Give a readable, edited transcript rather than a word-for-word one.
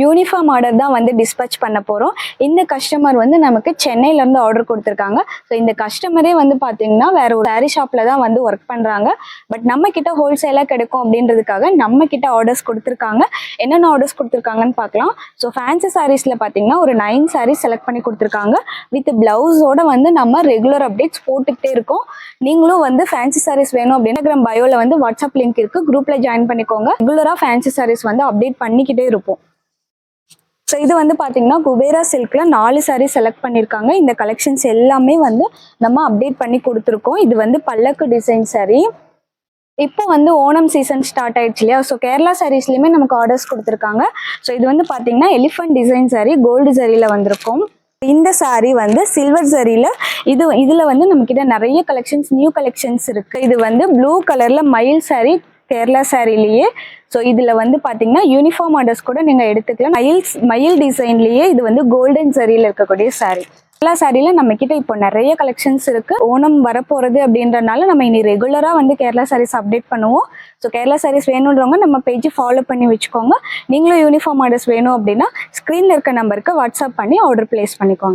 Uniform order தான் வந்து dispatch பண்ண போகிறோம். இந்த கஸ்டமர் வந்து நமக்கு சென்னையிலேருந்து ஆர்டர் கொடுத்துருக்காங்க. ஸோ இந்த கஸ்டமரே வந்து பார்த்தீங்கன்னா வேற ஒரு சாரீ ஷாப்பில் தான் வந்து ஒர்க் பண்ணுறாங்க. பட் நம்ம கிட்ட ஹோல்சேலாக கிடைக்கும் அப்படின்றதுக்காக நம்ம கிட்ட ஆர்டர்ஸ் கொடுத்துருக்காங்க. என்னென்ன ஆர்டர்ஸ் கொடுத்துருக்காங்கன்னு பார்க்கலாம். ஸோ ஃபேன்சி சாரீஸில் பார்த்தீங்கன்னா ஒரு 9 சாரீஸ் செலக்ட் பண்ணி கொடுத்துருக்காங்க. வித் பிளவுஸோட வந்து நம்ம ரெகுலர் அப்டேட்ஸ் போட்டுக்கிட்டே இருக்கோம். நீங்களும் வந்து ஃபேன்சி சாரீஸ் வேணும் அப்படின்னா Instagram பயோவில் வந்து வாட்ஸ்அப் லிங்க் இருக்குது, குரூப்பில் ஜாயின் பண்ணிக்கோங்க. ரெகுலராக ஃபேன்சி சாரீஸ் வந்து அப்டேட் பண்ணிக்கிட்டே இருப்போம். ஸோ இது வந்து பார்த்தீங்கன்னா குபேரா சில்க்ல 4 சாரீஸ் செலக்ட் பண்ணியிருக்காங்க. இந்த கலெக்ஷன்ஸ் எல்லாமே வந்து நம்ம அப்டேட் பண்ணி கொடுத்துருக்கோம். இது வந்து பல்லக்கு டிசைன் சாரீ. இப்போ வந்து ஓணம் சீசன் ஸ்டார்ட் ஆயிடுச்சு இல்லையா? ஸோ கேரளா சாரீஸ்லையுமே நமக்கு ஆர்டர்ஸ் கொடுத்துருக்காங்க. ஸோ இது வந்து பார்த்தீங்கன்னா எலிஃபண்ட் டிசைன் சாரீ, கோல்டு ஜரியில் வந்திருக்கும். இந்த சாரீ வந்து சில்வர் ஜரியில் இதில் வந்து நம்மக்கிட்ட நிறைய கலெக்ஷன்ஸ், நியூ கலெக்ஷன்ஸ் இருக்குது. இது வந்து ப்ளூ கலரில் மயில் சாரீ, கேரளா சாரிலேயே. ஸோ இதில் வந்து பார்த்தீங்கன்னா யூனிஃபார்ம் ஆர்டர்ஸ் கூட நீங்கள் எடுத்துக்கலாம். மயில் டிசைன்லேயே இது வந்து கோல்டன் சாரியில் இருக்கக்கூடிய சாரீ. எல்லா சாரியில் நம்மக்கிட்ட இப்போ நிறைய கலெக்ஷன்ஸ் இருக்குது. ஓணம் வரப்போகிறது அப்படின்றனால நம்ம இனி ரெகுலராக வந்து கேரளா சாரீஸ் அப்டேட் பண்ணுவோம். ஸோ கேரளா சாரீஸ் வேணுன்றவங்க நம்ம பேஜ் ஃபாலோ பண்ணி வச்சுக்கோங்க. நீங்களும் யூனிஃபார்ம் ஆர்டர்ஸ் வேணும் அப்படின்னா ஸ்க்ரீனில் இருக்க நம்பருக்கு வாட்ஸ்அப் பண்ணி ஆர்டர் பிளேஸ் பண்ணிக்கோங்க.